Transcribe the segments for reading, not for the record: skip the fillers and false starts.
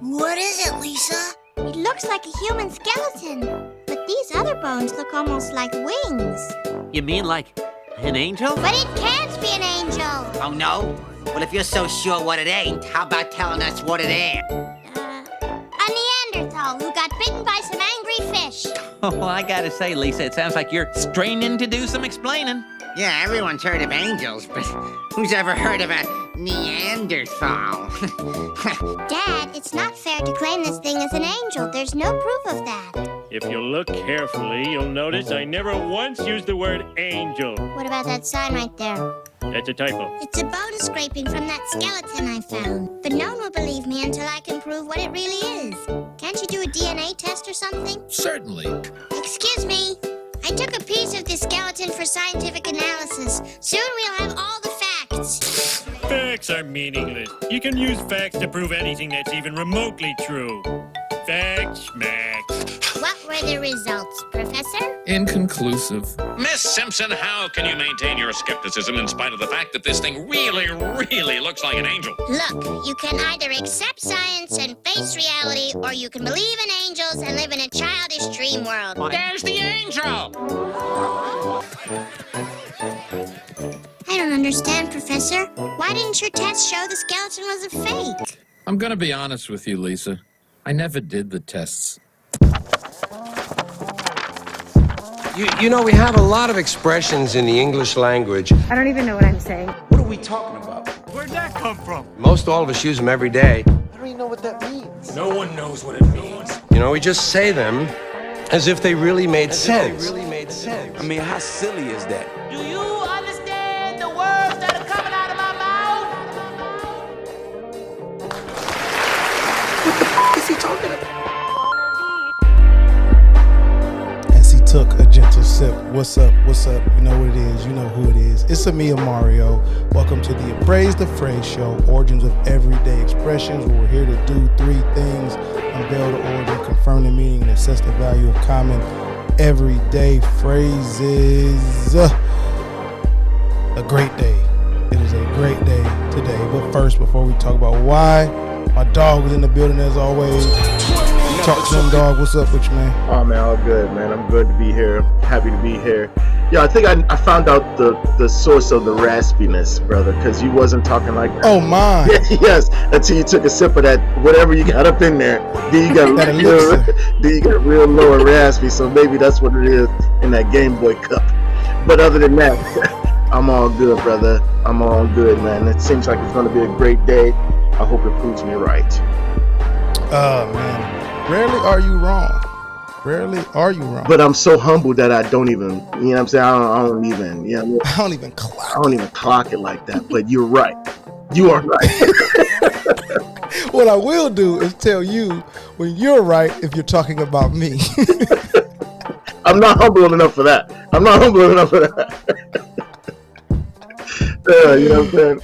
What is it, Lisa? It looks like a human skeleton, but these other bones look almost like wings. You mean like an angel? But it can't be an angel. Oh, no? Well, if you're so sure what it ain't, how about telling us what it is? A Neanderthal who got bitten by some angry fish. Oh, I gotta say, Lisa, it sounds like you're straining to do some explaining. Yeah, everyone's heard of angels, but who's ever heard of a Neanderthal? Dad, it's not fair to claim this thing as an angel. There's no proof of that. If you look carefully, you'll notice I never once used the word angel. What about that sign right there? That's a typo. It's a bone scraping from that skeleton I found. But no one will believe me until I can prove what it really is. Can't you do a DNA test or something? Certainly. Excuse me. I took a piece of this skeleton for scientific analysis. Soon we'll have all the facts. Facts are meaningless. You can use facts to prove anything that's even remotely true. Facts, Max. What were the results, Professor? Inconclusive. Miss Simpson, how can you maintain your skepticism in spite of the fact that this thing really looks like an angel? Look, you can either accept science and face reality, or you can believe in angels and live in a childish dream world. There's the angel! I don't understand, Professor. Why didn't your test show the skeleton was a fake? I'm gonna be honest with you, Lisa. I never did the tests. You know, we have a lot of expressions in the English language. I don't even know what I'm saying. What are we talking about? Where'd that come from? Most all of us use them every day. I don't even know what that means. No one knows what it means. You know, we just say them as if they really made sense. I mean, how silly is that? Do you understand the words that are coming out of my mouth? What the f is he talking about? As he took a gentle sip. What's up? What's up? You know what it is. You know who it is. It's Amia Mario. Welcome to the Appraise the Phrase Show, origins of everyday expressions, where we're here to do three things: unveil the origin, confirm the meaning, and assess the value of common everyday phrases. A great day. It is a great day today. But first, before we talk about why, my dog was in the building as always. Talk to them, dog. What's up with you, man? Oh man, all good, man. I'm good to be here. Happy to be here. Yeah, I think I found out the source of the raspiness, brother, because you wasn't talking like that. Oh my. Yes, until you took a sip of that whatever you got up in there. Then you got real low and raspy. So maybe that's what it is in that Game Boy cup. But other than that, I'm all good, brother. I'm all good, man. It seems like it's gonna be a great day. I hope it proves me right. Man. Rarely are you wrong. Rarely are you wrong. But I'm so humble that I don't even, you know what I'm saying? I don't even, you know, I don't even clock. I don't even clock it like that. But you're right. You are right. What I will do is tell you when you're right if you're talking about me. I'm not humble enough for that. You know what I'm saying?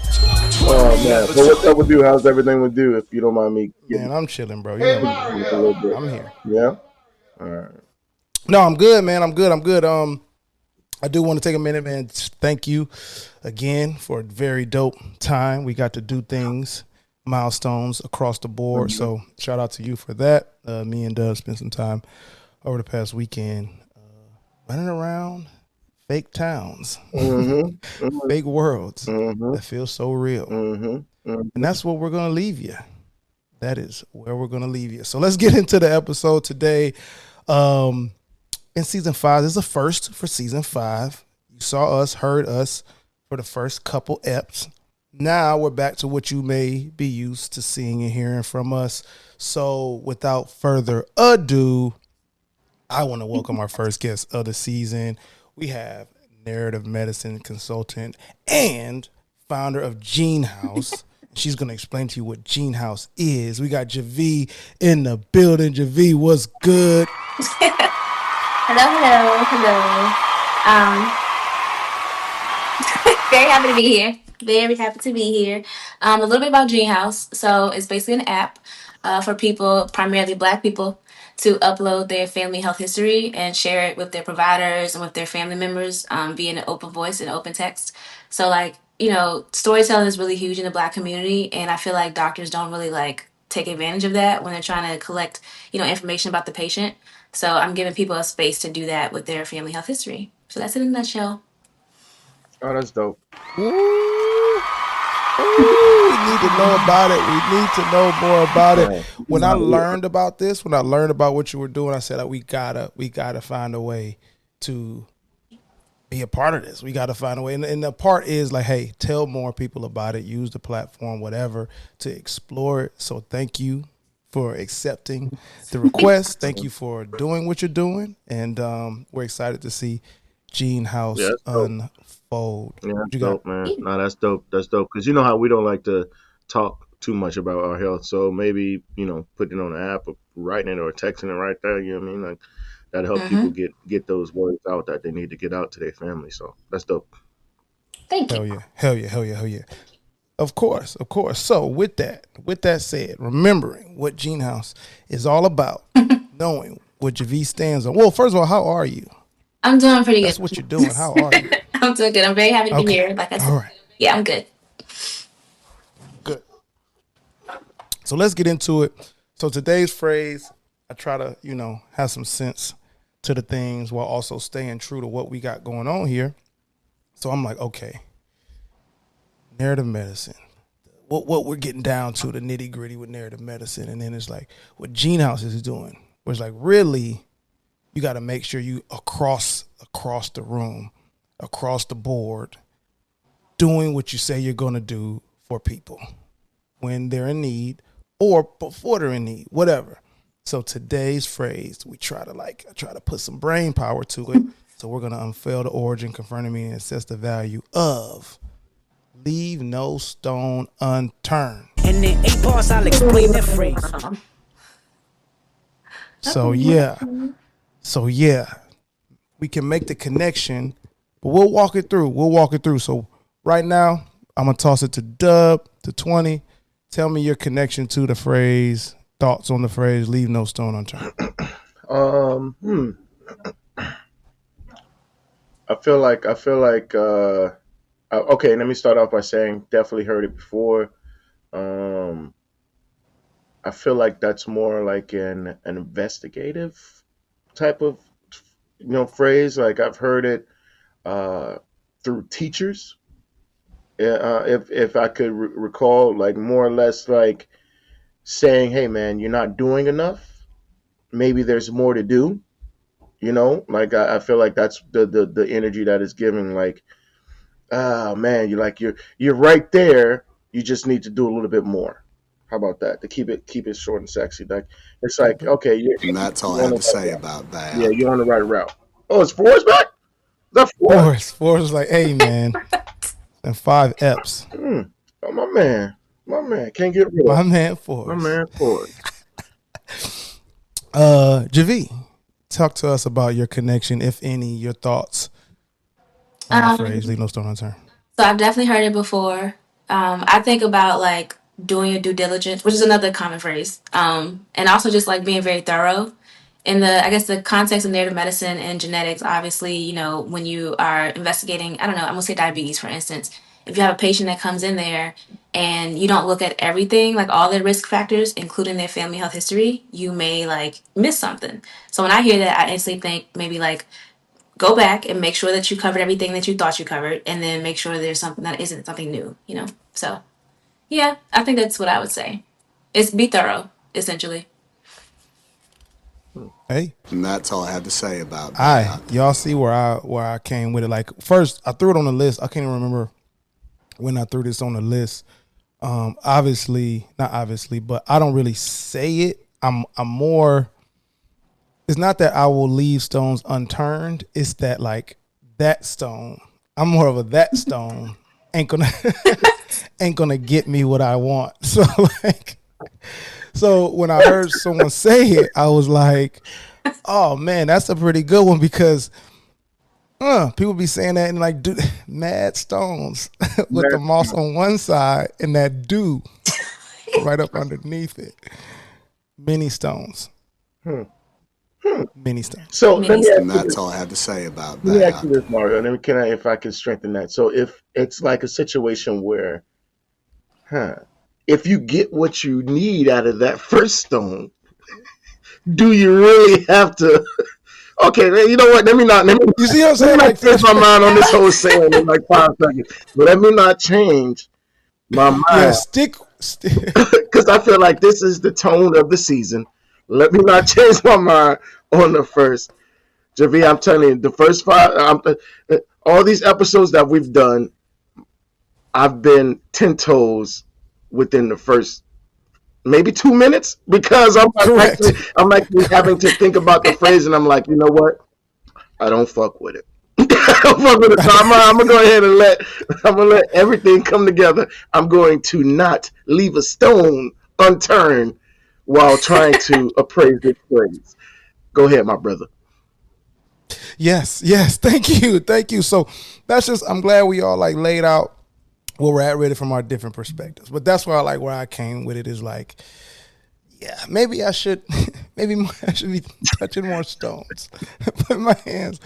Oh man. So what's up with you? How's everything with you? If you don't mind me. Man, I'm chilling, bro. You know, a little bit. I'm here. Yeah. All right. No, I'm good, man. I'm good. I do want to take a minute and thank you again for a very dope time. We got to do things, milestones across the board. Mm-hmm. So shout out to you for that. Me and Doug spent some time over the past weekend running around fake towns, fake worlds that feel so real. And that's what we're going to leave you. That is where we're going to leave you. So let's get into the episode today. In season 5, this is a first for season 5. You saw us, heard us for the first couple eps. Now we're back to what you may be used to seeing and hearing from us. So without further ado, I want to welcome our first guest of the season. We have narrative medicine consultant and founder of GeneHouse. She's going to explain to you what GeneHouse is. We got JaVe in the building. JaVe, what's good? Hello. Very happy to be here. A little bit about GeneHouse. So it's basically an app for people, primarily Black people, to upload their family health history and share it with their providers and with their family members via an open voice and open text. So storytelling is really huge in the Black community, and I feel like doctors don't really take advantage of that when they're trying to collect, information about the patient. So I'm giving people a space to do that with their family health history. So that's it in a nutshell. Oh, that's dope. Ooh. Ooh, we need to know about it. We need to know more about it. When I learned about this, when I learned about what you were doing, I said, we gotta find a way to be a part of this. We gotta find a way. And the part is like, hey, tell more people about it, use the platform, whatever, to explore it. So thank you for accepting the request. Thank you for doing what you're doing. And we're excited to see GeneHouse unfold. Yeah, that's dope, man. No, that's dope. That's dope. Because you know how we don't like to talk too much about our health. So maybe, putting it on an app or writing it or texting it right there, you know what I mean? Like that'll help people get those words out that they need to get out to their family. So that's dope. Thank you. Hell yeah. Hell yeah. Hell yeah. Hell yeah. Of course. Of course. So with that said, remembering what GeneHouse is all about, knowing what JaVe stands on. Well, first of all, how are you? I'm doing pretty good. That's what you're doing. How are you? I'm doing good. I'm very happy to be here. Like I said, all right. Yeah, I'm good. Good. So let's get into it. So today's phrase, I try to, have some sense to the things while also staying true to what we got going on here. So I'm like, okay, narrative medicine. What we're getting down to, the nitty gritty with narrative medicine. And then it's like what GeneHouse is doing, where it's like, really, you got to make sure you across the room, across the board, doing what you say you're going to do for people when they're in need or before they're in need, whatever. So today's phrase, I try to put some brain power to it. So we're going to unveil the origin, confirm the meaning, and assess the value of leave no stone unturned. And in 8 parts, I'll explain that phrase. So yeah, we can make the connection, but we'll walk it through. So right now, I'm going to toss it to Dub, to 20. Tell me your connection to the phrase, thoughts on the phrase, leave no stone unturned. I feel like okay, let me start off by saying definitely heard it before. I feel like that's more like an investigative type of phrase. Like I've heard it through teachers. If I could recall, like more or less like saying, hey man, you're not doing enough. Maybe there's more to do. Like I feel like that's the energy that is given, like, oh man, you're right there. You just need to do a little bit more. How about that? To keep it short and sexy. Like it's like, okay, and that's all I have to say about that. Yeah, you're on the right route. Oh, it's Forrest back? Is that Forrest is like, hey man, and 5 Eps. Oh my man, can't get rid of my man Forrest. My man Forrest. JaVe, talk to us about your connection, if any, your thoughts on the phrase leave no stone unturned. So I've definitely heard it before. I think about like doing your due diligence, which is another common phrase. And also just like being very thorough. In the context of narrative medicine and genetics, obviously, when you are investigating, I'm going to say diabetes, for instance, if you have a patient that comes in there and you don't look at everything, like all their risk factors, including their family health history, you may like miss something. So when I hear that, I instantly think maybe like go back and make sure that you covered everything that you thought you covered, and then make sure there's something that isn't something new, So yeah, I think that's what I would say. It's be thorough, essentially. Hey, and that's all I have to say about that. All right, y'all see where I came with it. Like first, I threw it on the list. I can't even remember when I threw this on the list. Not obviously, but I don't really say it. I'm more. It's not that I will leave stones unturned. It's that like that stone. I'm more of a that stone ain't gonna get me what I want. So when I heard someone say it, I was like, oh man, that's a pretty good one, because people be saying that and like mad stones with the moss on one side and that dew right up underneath it. Many stones. Many stones. So that's all I have to say about that. Let me ask you this, Mario, and then if I can strengthen that. So if it's like a situation where, if you get what you need out of that first stone, do you really have to? Okay, you know what? Let me not. You see what I'm saying? Like, change my mind on this whole saying in like 5 seconds. But let me not change my mind. Yeah, stick. Because I feel like this is the tone of the season. Let me not change my mind on the first. JaVe, I'm telling you, the first 5, all these episodes that we've done, I've been 10 toes within the first maybe 2 minutes because I'm actually having to think about the phrase, and I'm like, you know what? I don't fuck with it. I'm gonna go ahead and let everything come together. I'm going to not leave a stone unturned while trying to appraise this phrase. Go ahead, my brother. Yes. Thank you. So that's just, I'm glad we all like laid out where we're at really from our different perspectives. But that's why I like where I came with it is like, yeah, maybe I should be touching more stones, put my hands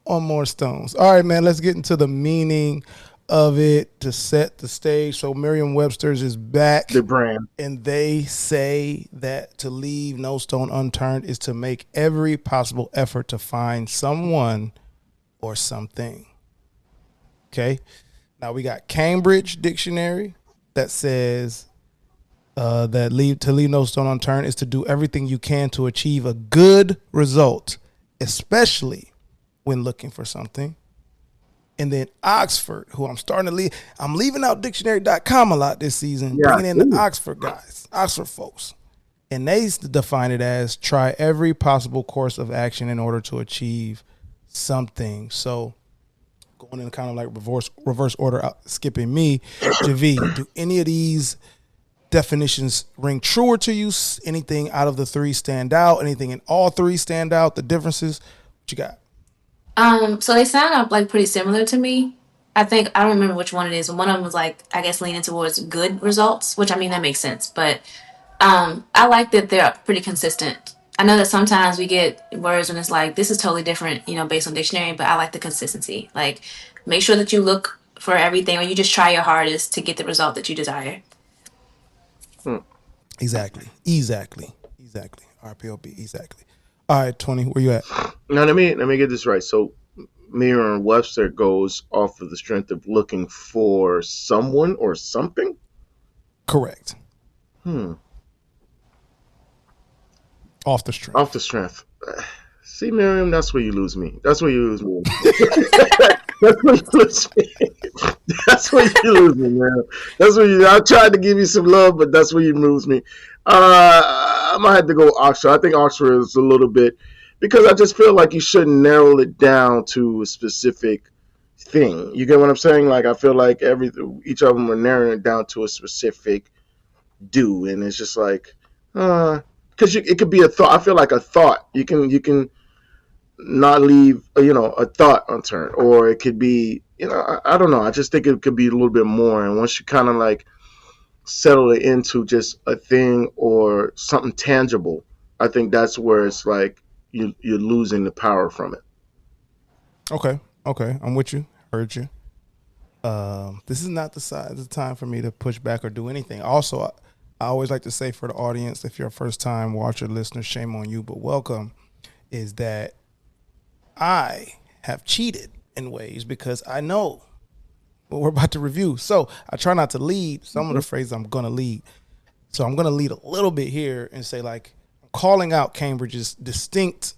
on more stones. All right, man, let's get into the meaning of it to set the stage. So Merriam-Webster's is back. The brand. And they say that to leave no stone unturned is to make every possible effort to find someone or something. Okay. Now we got Cambridge Dictionary that says to leave no stone unturned is to do everything you can to achieve a good result, especially when looking for something. And then Oxford, who I'm leaving out dictionary.com a lot this season, bringing in the Oxford guys, Oxford folks. And they define it as try every possible course of action in order to achieve something. So going in kind of like reverse order, skipping me, JaVe, do any of these definitions ring truer to you? Anything out of the 3 stand out? Anything in all 3 stand out? The differences? What you got? So they sound up like pretty similar to me. I don't remember which one it is. One of them was like, I guess leaning towards good results, which I mean, that makes sense. But I like that they're pretty consistent. I know that sometimes we get words and it's like, this is totally different, based on dictionary, but I like the consistency. Like, make sure that you look for everything or you just try your hardest to get the result that you desire. Exactly. RPOB, exactly. All right, 20, where you at? Now let me get this right. So Merriam-Webster goes off of the strength of looking for someone or something? Correct. Off the strength. See, Merriam, that's where you lose me. That's where you lose me. That's where you lose me, man. I tried to give you some love, but that's where you lose me. I might have to go Oxford. I think Oxford is a little bit, because I just feel like you shouldn't narrow it down to a specific thing. You get what I'm saying? Like, I feel like each of them are narrowing it down to a specific do, and it's just like, because it could be a thought. I feel like a thought. You can not leave, a thought unturned, or it could be, I don't know. I just think it could be a little bit more. And once you kind of like settle it into just a thing or something tangible, I think that's where it's like you're losing the power from it. Okay, I'm with you. Heard you. This is not the time for me to push back or do anything. Also, I always like to say for the audience, if you're a first time watcher, listener, shame on you, but welcome, is that I have cheated in ways because I know what we're about to review. So I try not to lead some of the phrases I'm going to lead. So I'm going to lead a little bit here and say, like, I'm calling out Cambridge's distinct.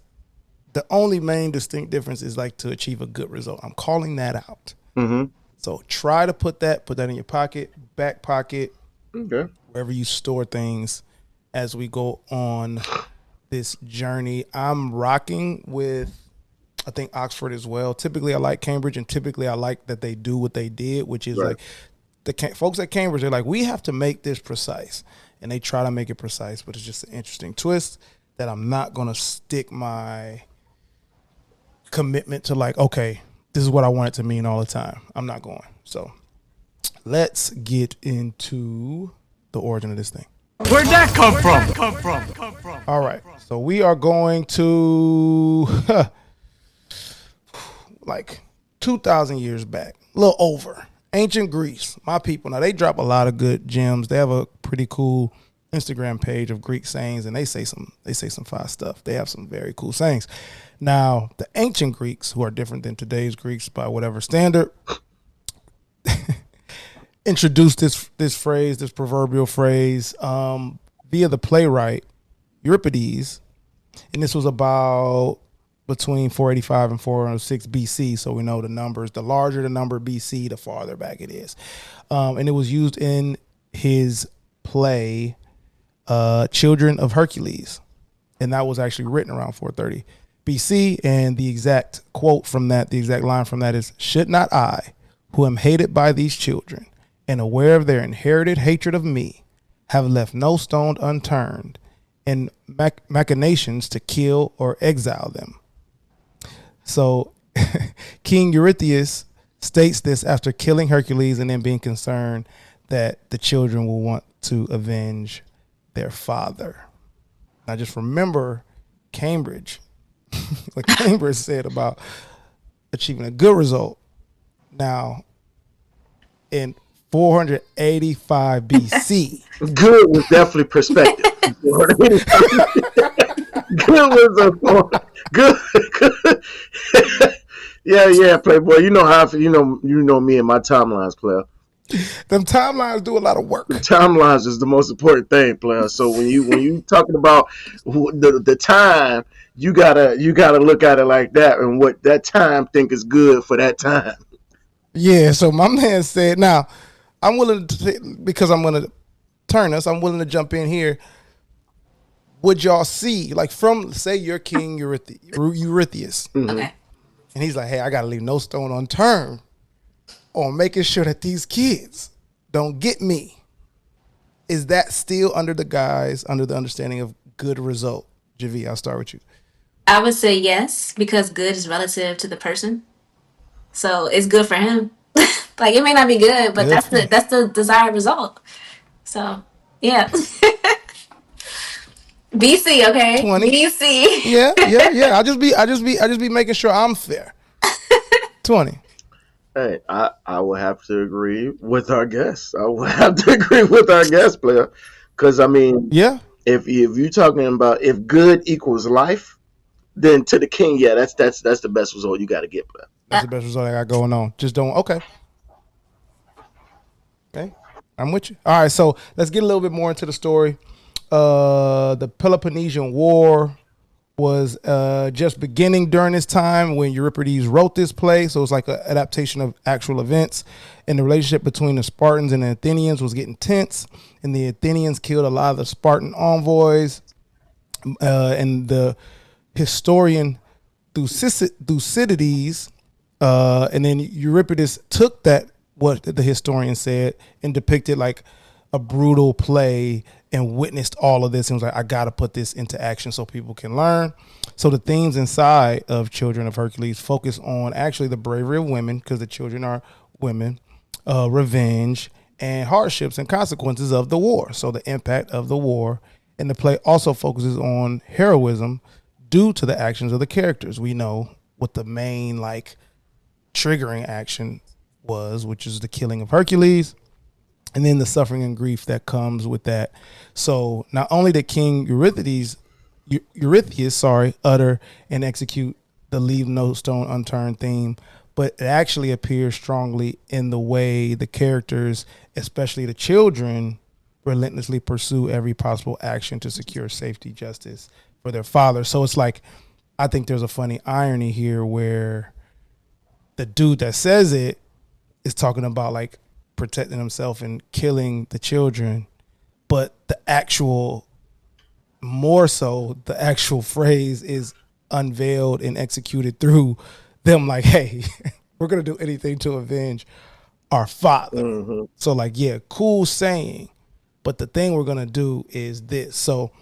The only main distinct difference is like to achieve a good result. I'm calling that out. Mm-hmm. So try to put that in your pocket, back pocket, wherever you store things as we go on this journey. I'm rocking with, I think, Oxford as well. Typically I like Cambridge, and typically I like that they do what they did, which is like the folks at Cambridge, they're like, we have to make this precise, and they try to make it precise, but it's just an interesting twist that I'm not going to stick my commitment to, like, okay, this is what I want it to mean all the time. I'm not going. So let's get into the origin of this thing. Where'd that come from? All right. So we are going to like 2,000 years back, a little over Ancient Greece, my people. Now they drop a lot of good gems. They have a pretty cool Instagram page of Greek sayings, and they say some fire stuff. They have some very cool sayings. Now, the ancient Greeks, who are different than today's Greeks by whatever standard, introduced this phrase, this proverbial phrase, via the playwright Euripides, and this was about between 485 and 406 BC. So we know the numbers. The larger the number BC, the farther back it is, and it was used in his play Children of Hercules, and that was actually written around 430 BC. And the exact quote from that, the exact line from that is, "Should not I, who am hated by these children and aware of their inherited hatred of me, have left no stone unturned in machinations to kill or exile them." So King Eurystheus states this after killing Hercules and then being concerned that the children will want to avenge their father. Now just remember Cambridge, what Cambridge said about achieving a good result. Now in 485 BC. Good was definitely perspective. Good was a good. Yeah, Playboy. You know how you know me and my timelines, player. Them timelines do a lot of work. Timelines is the most important thing, player. So when you talking about the time, you gotta look at it like that, and what that time think is good for that time. Yeah. So my man said, now I'm willing to, because I'm going to turn us, I'm willing to jump in here. Would y'all see, like, from, say, your king Eurystheus, Okay. and he's like, hey, I got to leave no stone unturned on making sure that these kids don't get me. Is that still under the understanding of good result? JaVe, I'll start with you. I would say yes, because good is relative to the person. So it's good for him. Like, it may not be good, but that's the desired result. So yeah. BC, okay. 20. BC. Yeah. I just be making sure I'm fair. 20. Hey, I will have to agree with our guest. I will have to agree with our guest, player, because I mean, yeah. If you're talking about if good equals life, then to the king, yeah, that's the best result you got to get, player. That's the best result I got going on. Just don't. Okay, I'm with you. All right, so let's get a little bit more into the story. The Peloponnesian War was just beginning during this time when Euripides wrote this play. So it's like an adaptation of actual events. And the relationship between the Spartans and the Athenians was getting tense. And the Athenians killed a lot of the Spartan envoys. And the historian Thucydides, and then Euripides took that, what the historian said, and depicted like a brutal play and witnessed all of this and was like, I got to put this into action so people can learn. So the themes inside of Children of Hercules focus on actually the bravery of women, because the children are women, revenge, and hardships and consequences of the war. So the impact of the war. And the play also focuses on heroism due to the actions of the characters. We know what the main like triggering action was, which is the killing of Hercules, and then the suffering and grief that comes with that. So not only did King Eurystheus, utter and execute the leave no stone unturned theme, but it actually appears strongly in the way the characters, especially the children, relentlessly pursue every possible action to secure safety, justice for their father. So it's like, I think there's a funny irony here where the dude that says it is talking about like protecting himself and killing the children, but the actual, more so, the actual phrase is unveiled and executed through them like, hey, we're going to do anything to avenge our father. Mm-hmm. So like, yeah, cool saying, but the thing we're going to do is this. So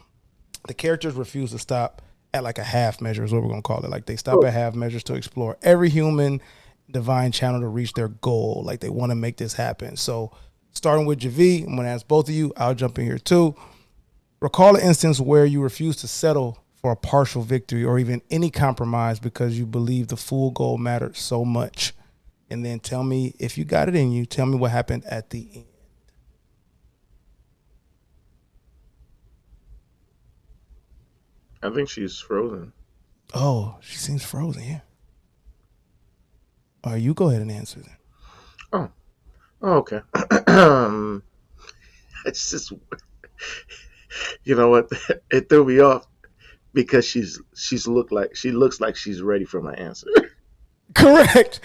the characters refuse to stop at like a half measure is what we're going to call it. Like they stop at half measures to explore every human divine channel to reach their goal. Like they want to make this happen. So starting with JaVe, I'm going to ask both of you, I'll jump in here too. Recall an instance where you refuse to settle for a partial victory or even any compromise because you believe the full goal mattered so much. and then tell me if you got it in you. Tell me what happened at the end. I think she's frozen. Oh, she seems frozen. Yeah. All right, you go ahead and answer then. Oh, okay. It's just, you know what? It threw me off because she looks like she's ready for my answer. Correct.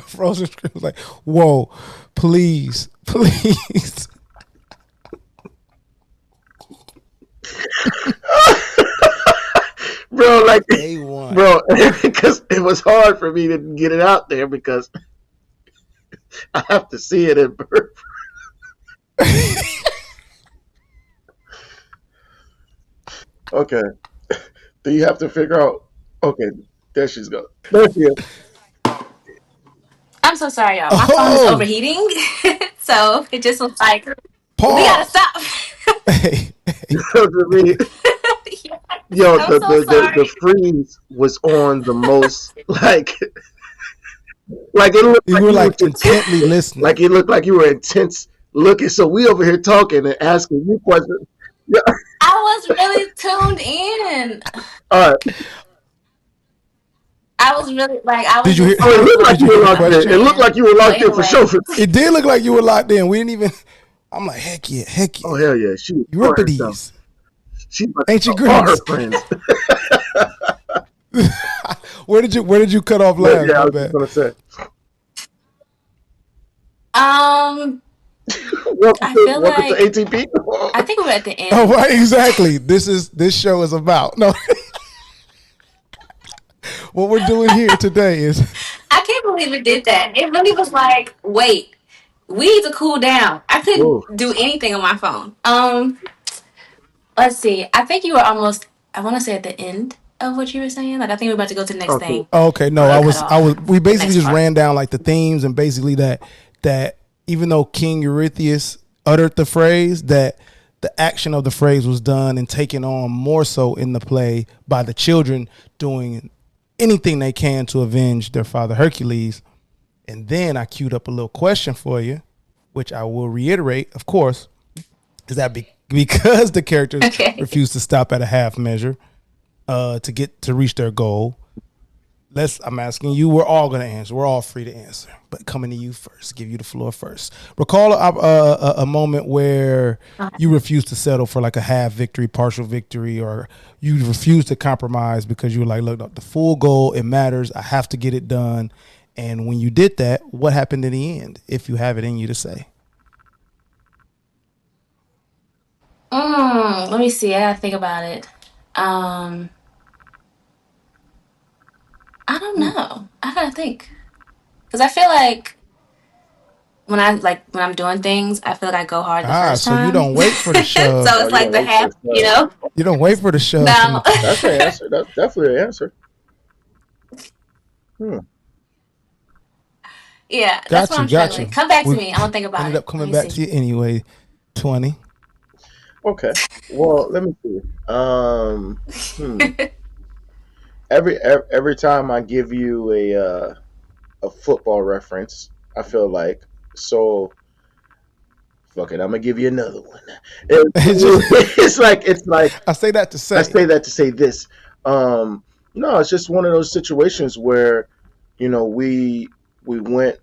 Frozen scream was like, "Whoa, please." Bro, like, A1. bro, because it was hard for me to get it out there because I have to see it in person. Okay. Do you have to figure out? Okay, there she's go. There she is. I'm so sorry, y'all. My phone is overheating, so it just looks like we gotta stop. Yo, I'm so sorry. the freeze was on the most like it looked you were like intently listening. Like it looked like you were intense looking. So we over here talking and asking you questions. Yeah. I was really tuned in. All right. I was really like, I was. Did you hear? It looked like you were locked in. It looked like you were locked in for sure. It did look like you were locked in. We didn't even. I'm like, heck yeah. Oh hell yeah, she Euripides. She ancient all her Greece. friends. Where did you cut off last? Yeah, I was just gonna say. I feel like to ATP. I think we're at the end. Oh right, exactly. This show is about no. What we're doing here today is. I can't believe it did that. It really was like, wait, we need to cool down. I couldn't do anything on my phone. Let's see. I think you were almost. I want to say at the end of what you were saying. Like I think we're about to go to the next thing. Okay, no, I was. We basically just ran down like the themes and basically that even though King Eurystheus uttered the phrase, that the action of the phrase was done and taken on more so in the play by the children doing anything they can to avenge their father Hercules. And then I queued up a little question for you, which I will reiterate, of course, is that because the characters refuse to stop at a half measure to reach their goal. I'm asking you, we're all going to answer. We're all free to answer. But coming to you first, give you the floor first. Recall a moment where you refused to settle for like a half victory, partial victory, or you refused to compromise because you were like, look, the full goal, it matters. I have to get it done. And when you did that, what happened in the end, if you have it in you to say? Let me see. I gotta think about it. I don't know. I gotta think. Because I feel like when I'm doing things, I feel like I go hard the first time. So you don't wait for the shove. So it's like the half, you know? You don't wait for the shove. No. That's an answer. That's definitely an answer. Yeah, that's what I'm struggling. Come back to me. I'm gonna think about it. Ended up coming back to you anyway. 20. Okay. Well, let me see. Every time I give you a football reference, I feel like so. Fuck it, I'm gonna give you another one. It's like I say that to say this. No, it's just one of those situations where, we went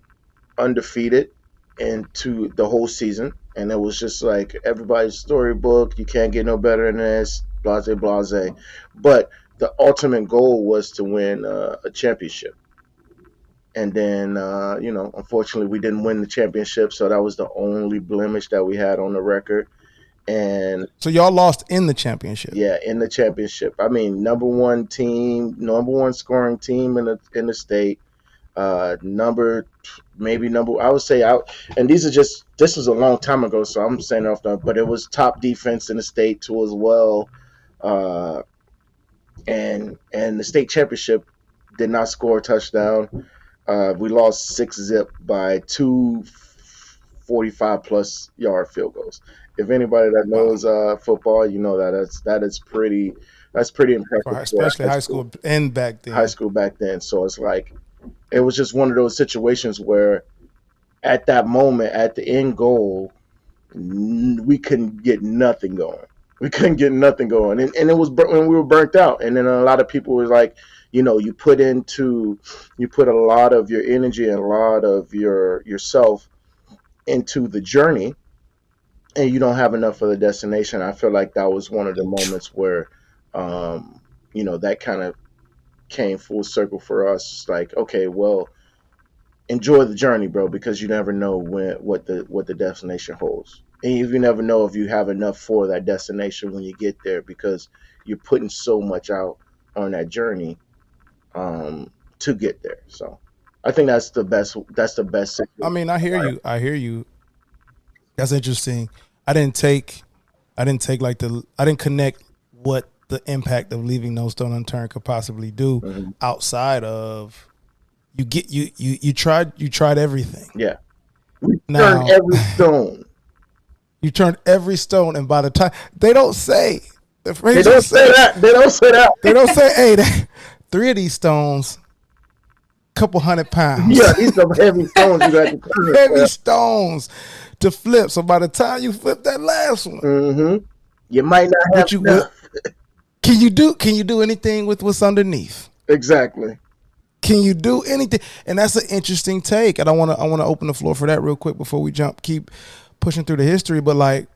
undefeated into the whole season, and it was just like everybody's storybook. You can't get no better than this. Blase, blase. But the ultimate goal was to win a championship. And then, unfortunately, we didn't win the championship, so that was the only blemish that we had on the record. And so y'all lost in the championship. Yeah, in the championship. I mean, number one scoring team in the state. I would say and this was a long time ago, so I'm saying it off the, but it was top defense in the state too as well. And the state championship did not score a touchdown. We lost 6-0 by 2 45+ yard field goals. If anybody that knows football, you know that is pretty impressive, especially high school and back then. High school back then. So it's like it was just one of those situations where at that moment, at the end goal, we couldn't get nothing going. And it was when we were burnt out. And then a lot of people was like, you put a lot of your energy and a lot of yourself into the journey, and you don't have enough of the destination. I feel like that was one of the moments where, that kind of came full circle for us. Like, okay, well, enjoy the journey, bro, because you never know what the destination holds. And you never know if you have enough for that destination when you get there, because you're putting so much out on that journey to get there. So I think that's the best. I mean, I hear you. That's interesting. I didn't connect what the impact of leaving No Stone Unturned could possibly do outside of you tried everything. Yeah. Turned every stone. You turned every stone, and by the time they don't say the phrase, they don't say that. They don't say, hey, 3 of these stones, couple 100 pounds. Yeah, these are heavy stones. You got to turn heavy stones to flip. So by the time you flip that last one, you might not have enough. Can you do anything with what's underneath? Exactly. Can you do anything? And that's an interesting take. And I want to open the floor for that real quick before we keep pushing through the history. But like,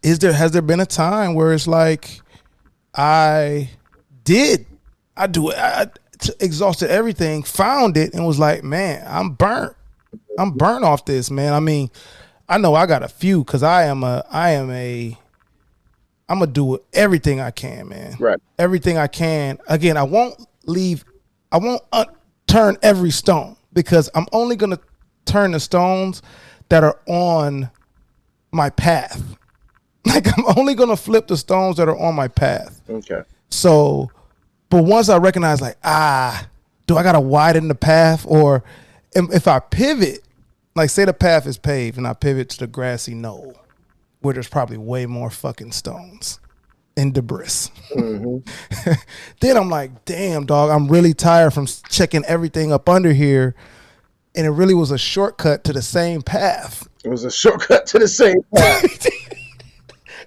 has there been a time where it's like I exhausted everything, found it, and was like, man, I'm burnt off this, man. I mean, I know I got a few, because I'm gonna do everything I can, man. Right. Everything I can. Again, I won't turn every stone, because I'm only gonna turn the stones that are on my path. Like, I'm only gonna flip the stones that are on my path. Okay. So, but once I recognize, like, do I gotta widen the path, or if I pivot, like, say the path is paved and I pivot to the grassy knoll, where there's probably way more fucking stones and debris. Then I'm like, damn, dog, I'm really tired from checking everything up under here, and it really was a shortcut to the same path. It was a shortcut to the same path.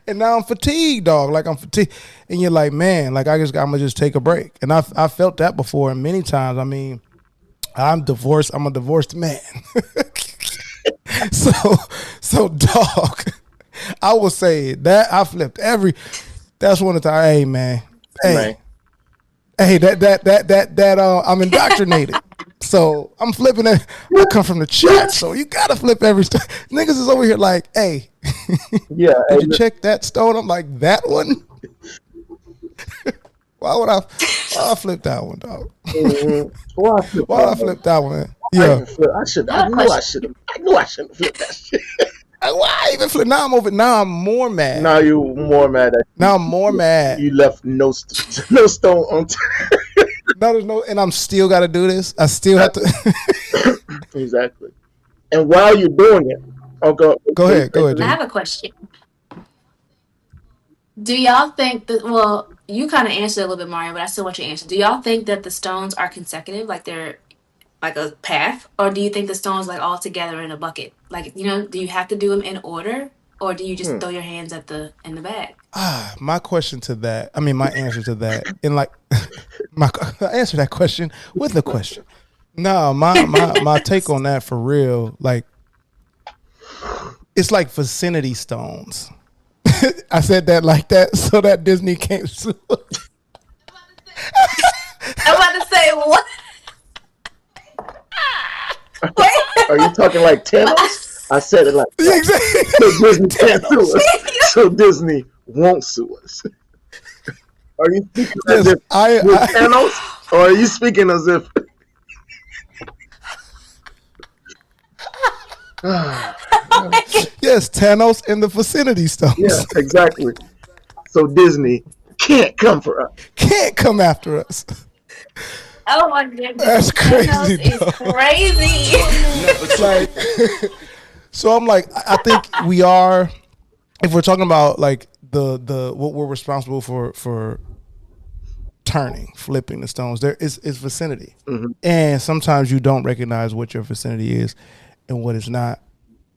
And now I'm fatigued, dog. Like, I'm fatigued. And you're like, man, like, I'm gonna just take a break. And I felt that before, and many times. I mean, I'm divorced. I'm a divorced man. So dog, I will say that I flipped that's one of the time. Hey, man. Hey, that I'm indoctrinated. So I'm flipping it. I come from the chat, so you gotta flip every stone. Niggas is over here like, hey, yeah, did you check that stone? I'm like, that one? Why would I flip that one, dog? Why I flip that one? Yeah, I knew I shouldn't flip that shit. Why I even flip? Now I'm more mad. Now you're more mad. Now I'm more mad. You left no stone on. No, there's no, and I'm still got to do this. I still have to. Exactly. And while you're doing it, go ahead. I have a question. Do y'all think that? Well, you kind of answered a little bit, Mario, but I still want your answer. Do y'all think that the stones are consecutive, like they're like a path, or do you think the stones like all together in a bucket? Like, do you have to do them in order, or do you just throw your hands in the bag? My answer to that, and like, I answer that question with a question. No, my take on that for real, like, it's like vicinity stones. I said that like that so that Disney can't sue us. I'm about to say what? Are you talking like Thanos? I said it like exactly. So Disney can't sue us. So Disney won't sue us. Are you speaking as if with Thanos, or are you speaking as if? Yes, Thanos and the vicinity stones. Yeah, exactly. So Disney can't come for us. Can't come after us. Oh my goodness. That's crazy. It's crazy. It's like So I'm like, I think we are, if we're talking about like the what we're responsible for turning, flipping the stones, there is vicinity. Mm-hmm. And sometimes you don't recognize what your vicinity is and what it's not.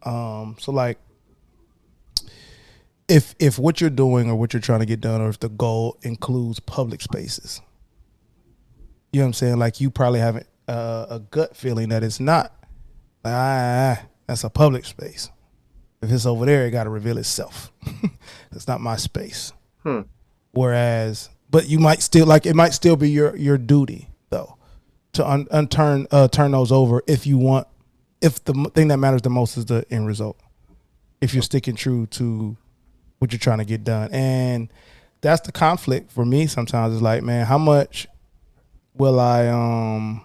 So like if what you're doing or what you're trying to get done, or if the goal includes public spaces, you know what I'm saying? Like you probably have a gut feeling that it's not. That's a public space. If it's over there, it got to reveal itself. It's not my space. Whereas, but you might still like it might still be your duty though to turn those over if you want. If the thing that matters the most is the end result. If you're sticking true to what you're trying to get done, and that's the conflict for me. Sometimes it's like, man, how much will I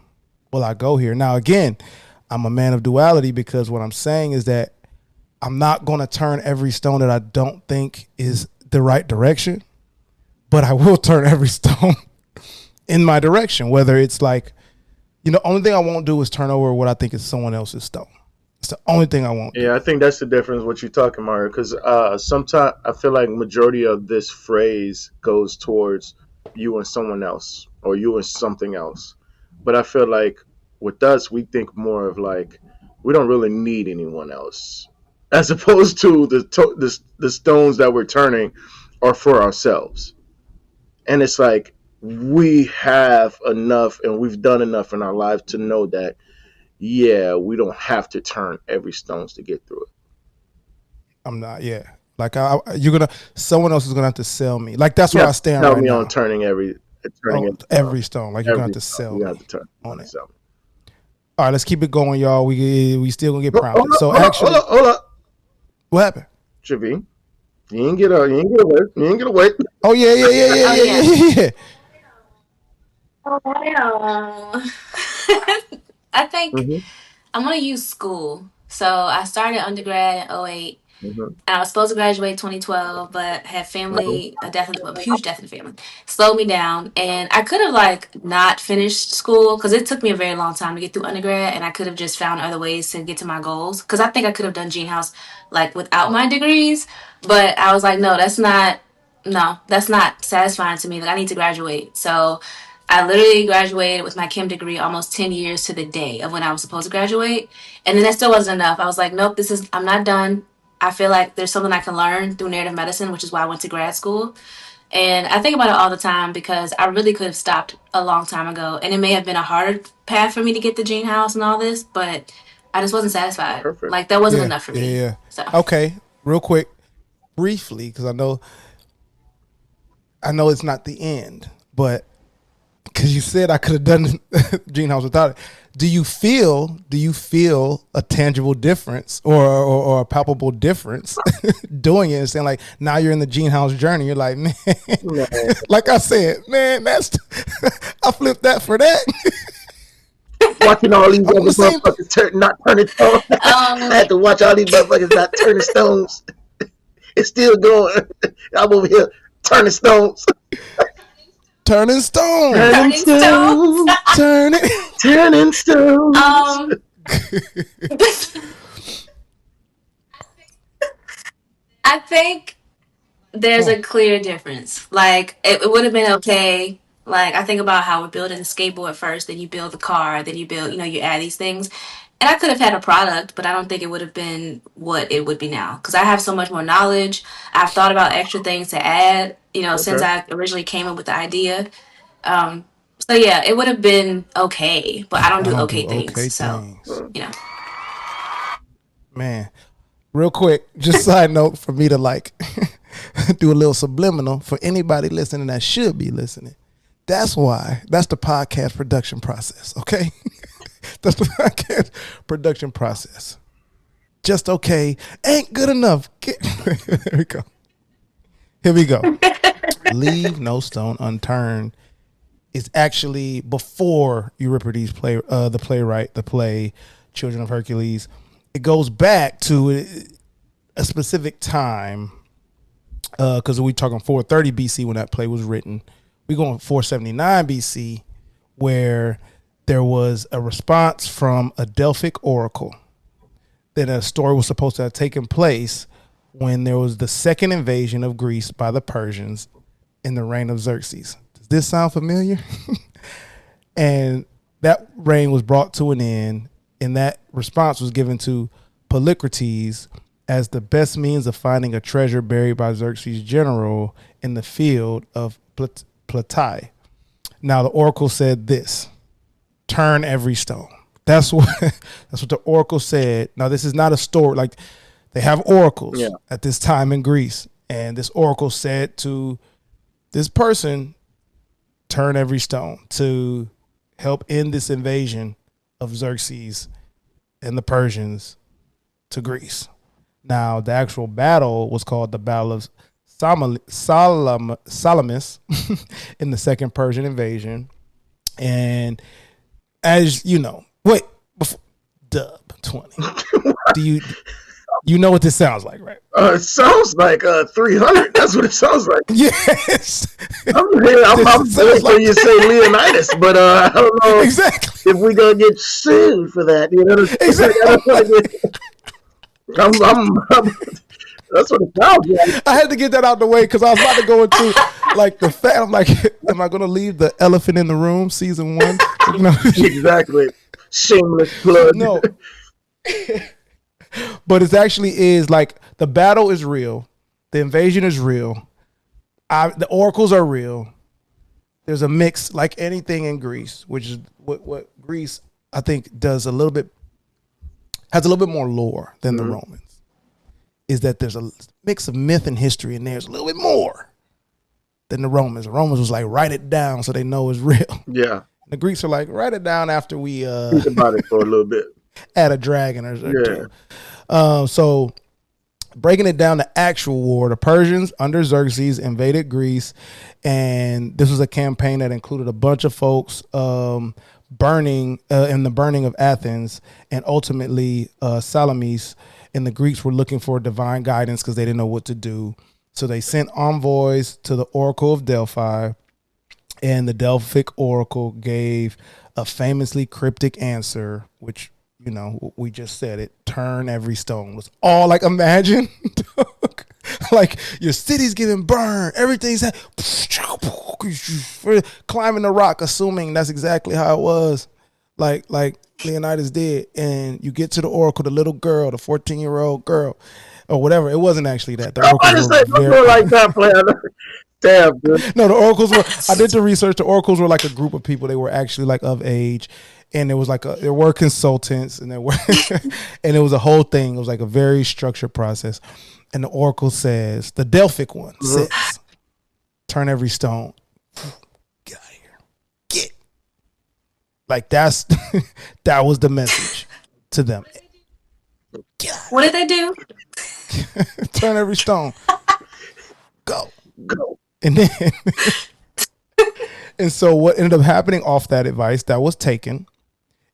go here? Now again, I'm a man of duality because what I'm saying is that I'm not going to turn every stone that I don't think is the right direction, but I will turn every stone in my direction. Whether it's like, only thing I won't do is turn over what I think is someone else's stone. It's the only thing I won't do. Yeah, I think that's the difference what you're talking about. Because sometimes I feel like majority of this phrase goes towards you and someone else or you and something else. But I feel like with us, we think more of like we don't really need anyone else, as opposed to the stones that we're turning are for ourselves. And it's like we have enough and we've done enough in our life to know that, yeah, we don't have to turn every stones to get through it. I'm not, yeah. Like someone else is gonna have to sell me. Like that's where I stand right now. Tell me on turning every stone. Like you're gonna have to sell me. You have to turn on it. All right, let's keep it going, y'all. We still gonna get prompted. Hold up. What happened? JaVe, you ain't get away. Oh yeah. Oh, I think I'm gonna use school. So I started undergrad in 2008. And I was supposed to graduate in 2012, but had a huge death in the family, slowed me down. And I could have not finished school because it took me a very long time to get through undergrad, and I could have just found other ways to get to my goals. Because I think I could have done GeneHouse without my degrees, but I was like, no, that's not satisfying to me. Like I need to graduate. So I literally graduated with my chem degree almost 10 years to the day of when I was supposed to graduate. And then that still wasn't enough. I was like, nope, I'm not done. I feel like there's something I can learn through narrative medicine, which is why I went to grad school. And I think about it all the time because I really could have stopped a long time ago. And it may have been a harder path for me to get to GeneHouse and all this, but I just wasn't satisfied. Perfect. Like that wasn't enough for me. Yeah. So. Okay, real quick, briefly, because I know it's not the end, but because you said I could have done GeneHouse without it. Do you feel a tangible difference or a palpable difference doing it and saying like now you're in the GeneHouse journey? You're like, man, like I said, man, I flipped that for that. Watching all these other motherfuckers not turning stones. I had to watch all these motherfuckers not turning stones. It's still going. I'm over here turning stones. Turning stones. Turning stones. I think there's a clear difference. Like it would have been okay. Like I think about how we're building a skateboard first, then you build the car, then you build, you add these things. And I could have had a product, but I don't think it would have been what it would be now. Because I have so much more knowledge. I've thought about extra things to add, since I originally came up with the idea. So yeah, it would have been okay, but I don't do okay things. Man, real quick, just side note for me to do a little subliminal for anybody listening that should be listening. That's the podcast production process, okay? That's the podcast production process. Just okay ain't good enough. Here we go. Leave no stone unturned is actually before Euripides the playwright, the play Children of Hercules. It goes back to a specific time because we're talking 430 BC when that play was written. We're going 479 BC where there was a response from a Delphic oracle that a story was supposed to have taken place when there was the second invasion of Greece by the Persians in the reign of Xerxes. Does this sound familiar? And that reign was brought to an end, and that response was given to Polycrates as the best means of finding a treasure buried by Xerxes' general in the field of Platae. Now the oracle said this: turn every stone. That's what the oracle said. Now this is not a story. Like, they have oracles at this time in Greece, and this oracle said to this person, turn every stone to help end this invasion of Xerxes and the Persians to Greece. Now, the actual battle was called the Battle of Salamis in the Second Persian Invasion. And as you know, Dub 20. Do you know what this sounds like, right? It sounds like 300. That's what it sounds like. Yes. I'm listening like you say Leonidas, but I don't know exactly if we're gonna get sued for that. You know, exactly. That's what it sounds like. I had to get that out the way because I was about to go into like the fact. I'm like, am I going to leave the elephant in the room? Season 1, you know? Exactly. Shameless plug. No. But it actually is like the battle is real, the invasion is real, the oracles are real. There's a mix, like anything in Greece, which is what Greece I think has a little bit more lore than the Romans. Is that there's a mix of myth and history, and there's a little bit more than the Romans. The Romans was like, write it down so they know it's real. Yeah. The Greeks are like, write it down after we think about it for a little bit. Add a dragon or two. So breaking it down to actual war, the Persians under Xerxes invaded Greece, and this was a campaign that included a bunch of folks burning in the burning of Athens, and ultimately Salamis and the Greeks were looking for divine guidance because they didn't know what to do. So they sent envoys to the Oracle of Delphi, and the Delphic Oracle gave a famously cryptic answer, which, you know, we just said it, turn every stone. Was all like, imagine, like your city's getting burned, everything's climbing the rock, assuming that's exactly how it was, like Leonidas did. And you get to the oracle, the little girl, the 14-year-old girl, or whatever. It wasn't actually that. The oracles were like that, player. Damn, dude. No, the oracles were. I did the research. The oracles were like a group of people. They were actually like of age, and there was like there were consultants, and there were, and it was a whole thing. It was like a very structured process. And the oracle says, the Delphic one says, turn every stone. Get out of here. Get. Like that was the message to them. What did they do? Turn every stone. Go. Go. And then, and so what ended up happening off that advice that was taken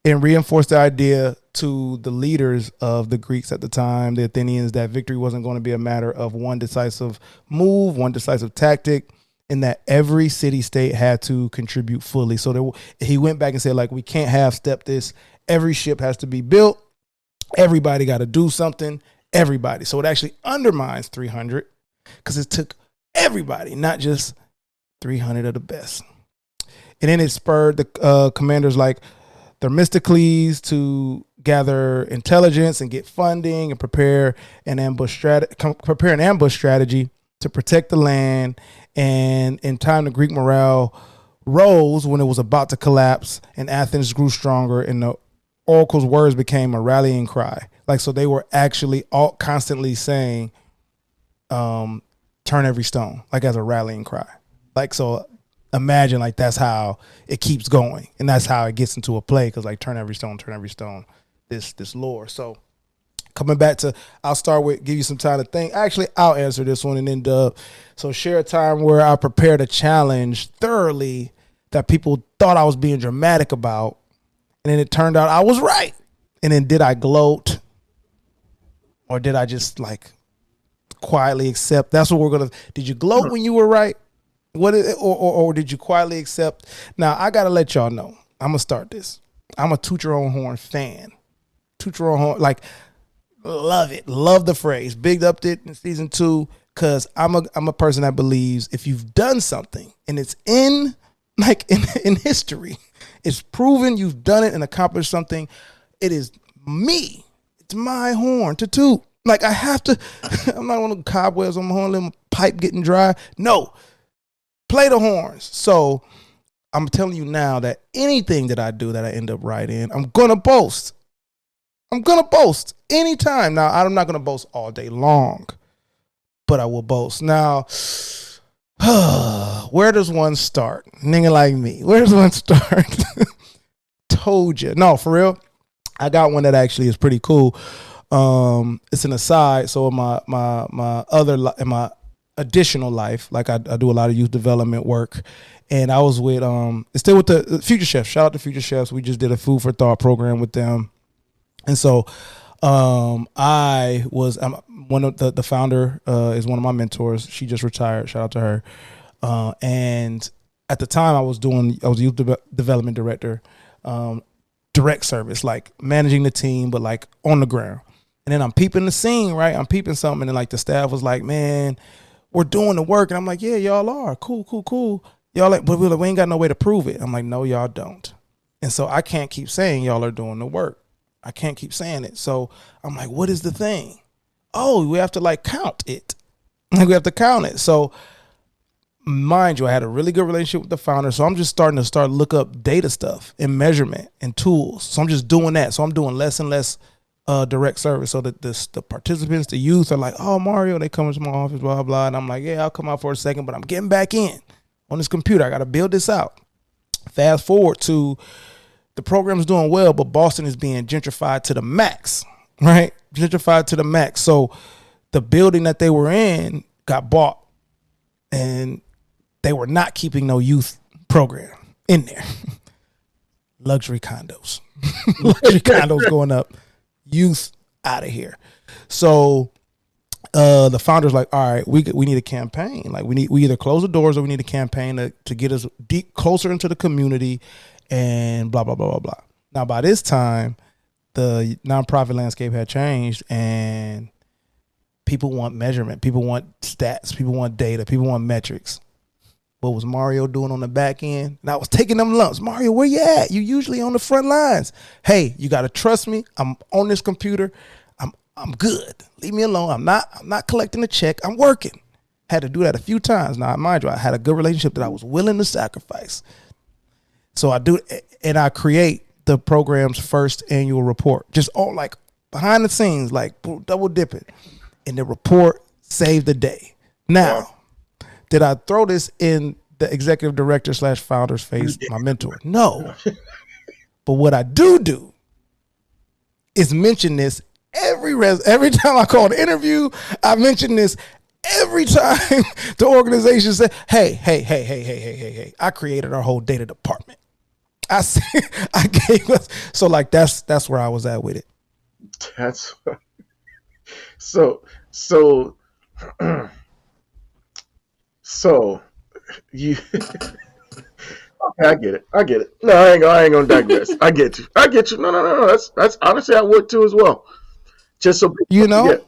and reinforced the idea to the leaders of the Greeks at the time, the Athenians, that victory wasn't going to be a matter of one decisive move, one decisive tactic, and that every city-state had to contribute fully. So he went back and said, like, we can't half-step this. Every ship has to be built. Everybody got to do something. Everybody. So it actually undermines 300 because it took everybody, not just 300 of the best. And then it spurred the commanders like Themistocles to gather intelligence and get funding and prepare an ambush strategy to protect the land. And in time, the Greek morale rose when it was about to collapse, and Athens grew stronger, and the oracle's words became a rallying cry. Like, so they were actually all constantly saying, turn every stone, like as a rallying cry. Like, so imagine like that's how it keeps going, and that's how it gets into a play, because like turn every stone, this lore. So coming back to, I'll start with, give you some time to think. Actually, I'll answer this one, and then Dub. So share a time where I prepared a challenge thoroughly that people thought I was being dramatic about, and then it turned out I was right. And then did I gloat, or did I just like quietly accept? That's what we're gonna. Did you gloat when you were right? Or did you quietly accept? Now I gotta let y'all know. I'm gonna start this. I'm a toot your own horn fan. Toot your own horn. Like Love it. Love the phrase. Bigged up it in season 2 because I'm a person that believes if you've done something and it's in history, it's proven you've done it and accomplished something. It is me. It's my horn to toot. Like I have to. I'm not one of the cobwebs on my horn, little pipe getting dry. No, play the horns. So I'm telling you now that anything that I do that I end up right in, I'm gonna boast. I'm gonna boast anytime. Now I'm not gonna boast all day long, but I will boast. Now, where does one start? Nigga like me. Where does one start? Told you. No, for real. I got one that actually is pretty cool. It's an aside. So in my additional life, like I do a lot of youth development work, and I was with it's still with the Future Chefs. Shout out to Future Chefs. We just did a food for thought program with them, and so I'm one of the founder is one of my mentors. She just retired. Shout out to her. And at the time, I was youth development director, direct service, like managing the team, but like on the ground. And then I'm peeping the scene, right? I'm peeping something, and like the staff was like, "Man, we're doing the work," and I'm like, "Yeah, y'all are cool. Y'all like, but we ain't got no way to prove it." I'm like, "No, y'all don't." And so I can't keep saying y'all are doing the work. I can't keep saying it. So I'm like, "What is the thing?" Oh, we have to like count it. Like we have to count it. So mind you, I had a really good relationship with the founder. So I'm just starting to look up data stuff and measurement and tools. So I'm just doing that. So I'm doing less and less direct service, so that the participants, the youth are like, "Oh, Mario," they come into my office, blah, blah. And I'm like, "Yeah, I'll come out for a second, but I'm getting back in on this computer. I got to build this out." Fast forward to the program's doing well, but Boston is being gentrified to the max, right? Gentrified to the max. So the building that they were in got bought, and they were not keeping no youth program in there. Luxury condos. Luxury condos going up. Youth out of here. So the founder's like, "All right, we need a campaign. Like we either close the doors or we need a campaign to get us deep closer into the community and blah blah blah blah blah." Now by this time, the nonprofit landscape had changed, and people want measurement, people want stats, people want data, people want metrics. What was Mario doing on the back end? And I was taking them lumps. "Mario, where you at? You usually on the front lines. Hey, you gotta trust me. I'm on this computer. I'm good. Leave me alone. I'm not collecting a check. I'm working." Had to do that a few times. Now, mind you, I had a good relationship that I was willing to sacrifice. So I do, and I create the program's first annual report, just all like behind the scenes, like double dipping, and the report saved the day. Now. Did I throw this in the executive director / founder's face, my mentor? No. But what I do is mention this every time I call an interview. I mention this every time the organization said, hey, I created our whole data department. I gave us, so like that's where I was at with it. That's so you okay, I get it. No, I ain't gonna digress. I get you. No. That's honestly I would too as well. Just so you know, forget.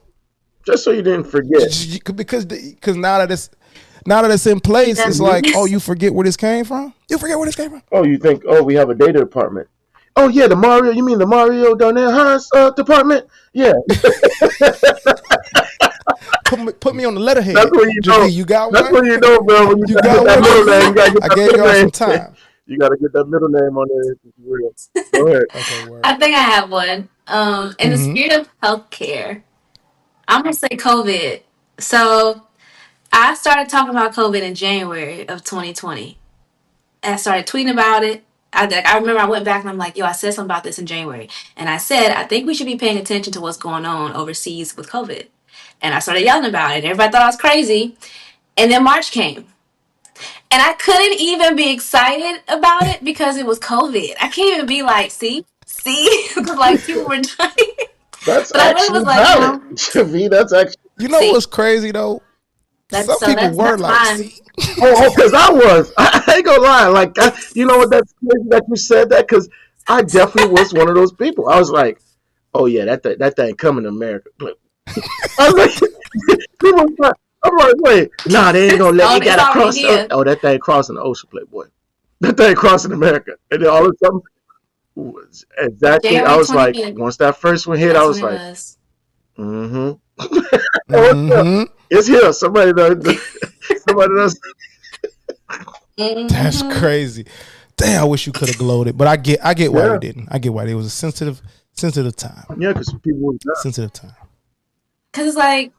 Just so you didn't forget. Because now that it's in place, it's like, oh, you forget where this came from? You forget where this came from? Oh, you think, oh, we have a data department. Oh yeah, you mean the Mario Darnell-Haas department? Yeah. Put me on the letterhead. That's where you know. You got one. That's where you know, bro. When you got that middle name, I gave y'all some time. You got to get that middle name on there. Go ahead. Okay, I think I have one. In the spirit of healthcare, I'm gonna say COVID. So I started talking about COVID in January of 2020. And I started tweeting about it. I remember I went back and I'm like, "Yo, I said something about this in January." And I said, "I think we should be paying attention to what's going on overseas with COVID." And I started yelling about it. Everybody thought I was crazy. And then March came. And I couldn't even be excited about it because it was COVID. I can't even be like, see? Like people were dying. That's actually valid. JaVe, that's actually... You know what's crazy, though? Some people were like, see? Oh, because I was. I ain't gonna lie. Like, you know what? That's crazy that you said that, because I definitely was one of those people. I was like, Oh yeah, that thing coming to America. I was like, I'm like, wait, nah, they ain't gonna let Oh, it. it's Gotta already cross. here. Oh, that thing crossing the ocean, Playboy. That thing crossing America, and then all of a sudden, exactly. I January was like, 20th. once that first one hit, I That's when was it like, was. it's here. Somebody does. Somebody does. That's crazy. Damn, I wish you could have glowed it, but I get why you didn't. I get why it was a sensitive time. Yeah, because people sensitive time. Cause it's like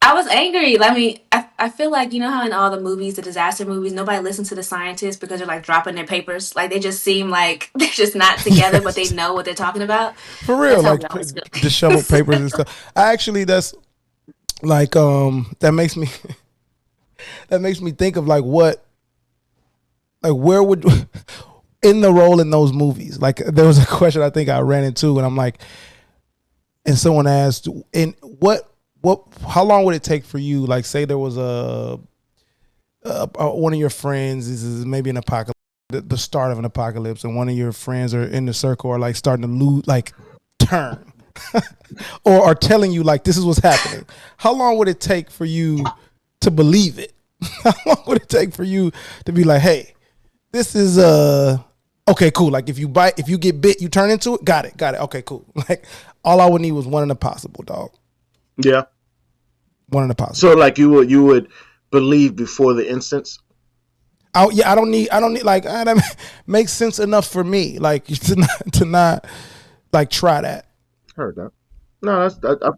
I was angry. I mean, I feel like you know how in all the movies, the disaster movies, nobody listens to the scientists because they're like dropping their papers. Like they just seem like they're just not together, but they know what they're talking about. For real, That's how like we always feel. disheveled papers and stuff. I actually, that's like that makes me think of like what, like where would in the role in those movies. Like there was a question I think I ran into, and I'm like, and someone asked, in what how long would it take for you? Like, say there was a one of your friends is maybe an apocalypse, the start of an apocalypse, and one of your friends are in the circle or like starting to lose, like turn, or are telling you like this is what's happening. How long would it take for you to believe it? How long would it take for you to be like, hey, this is okay, cool. Like if you get bit, you turn into it. Got it. Okay, cool. Like all I would need was one in a possible, dog. Yeah. One in a possible. So like you would believe before the instance. Oh yeah, I don't need like that makes sense enough for me. Like to not like try that. Heard that. No, I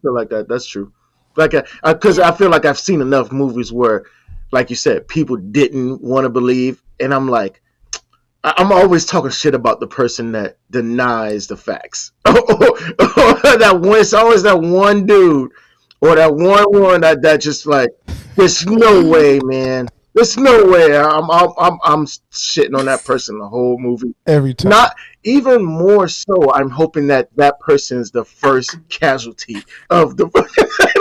feel like that's true. Like because I feel like I've seen enough movies where, like you said, people didn't want to believe, and I'm like, I'm always talking shit about the person that denies the facts. That one, it's always that one dude or that one woman that just like, there's no way, man. There's no way. I'm shitting on that person the whole movie. Every time. Not even more so. I'm hoping that person is the first casualty of the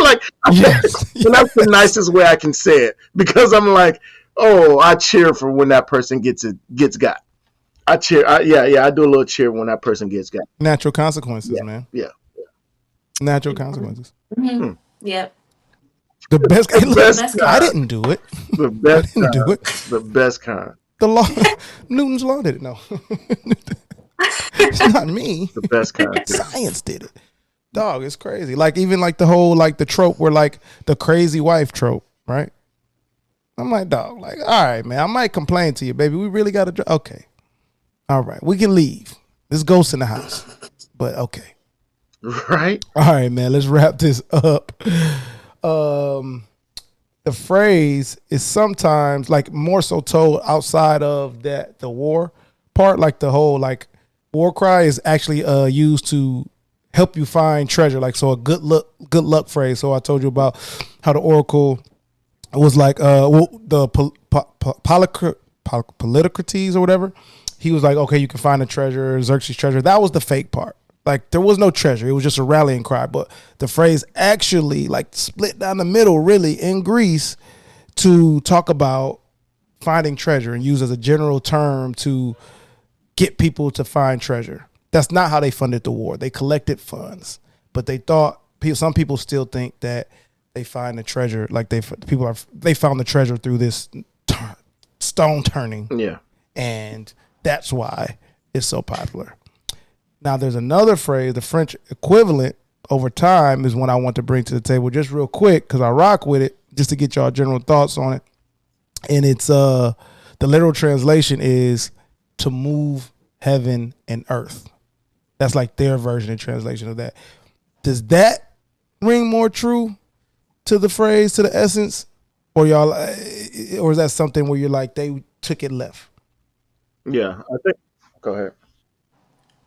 like. Yes. And that's the nicest way I can say it, because I'm like, oh, I cheer for when that person gets got. I cheer. I do a little cheer when that person gets got. Natural consequences, man. Yeah. Natural consequences. Mm-hmm. Yep. The best. The best I didn't do it. The best. I didn't do it. The best kind. The law. Newton's law did it. No, it's not me. The best kind. Science did it. Dog, it's crazy. Like even like the whole like the trope where like the crazy wife trope, right? I'm like, dog, like, all right, man, I might complain to you, baby. We really got to. Okay, all right, we can leave. There's ghosts in the house, but okay, right? All right, man. Let's wrap this up. The phrase is sometimes like more so told outside of that the war part, like the whole like war cry is actually used to help you find treasure. Like so, a good luck phrase. So I told you about how the oracle was like the Polycrates or whatever. He was like, okay, you can find a treasure, Xerxes treasure. That was the fake part. Like there was no treasure. It was just a rallying cry. But the phrase actually like split down the middle really in Greece to talk about finding treasure and used as a general term to get people to find treasure. That's not how they funded the war. They collected funds, but they thought some people still think that they find the treasure. Like they found the treasure through this stone turning. Yeah. And that's why it's so popular. Now, there's another phrase, the French equivalent over time is one I want to bring to the table just real quick because I rock with it just to get y'all general thoughts on it. And it's the literal translation is to move heaven and earth. That's like their version and translation of that. Does that ring more true to the phrase, to the essence? Or y'all, or is that something where you're like, they took it left? Yeah, I think. Go ahead.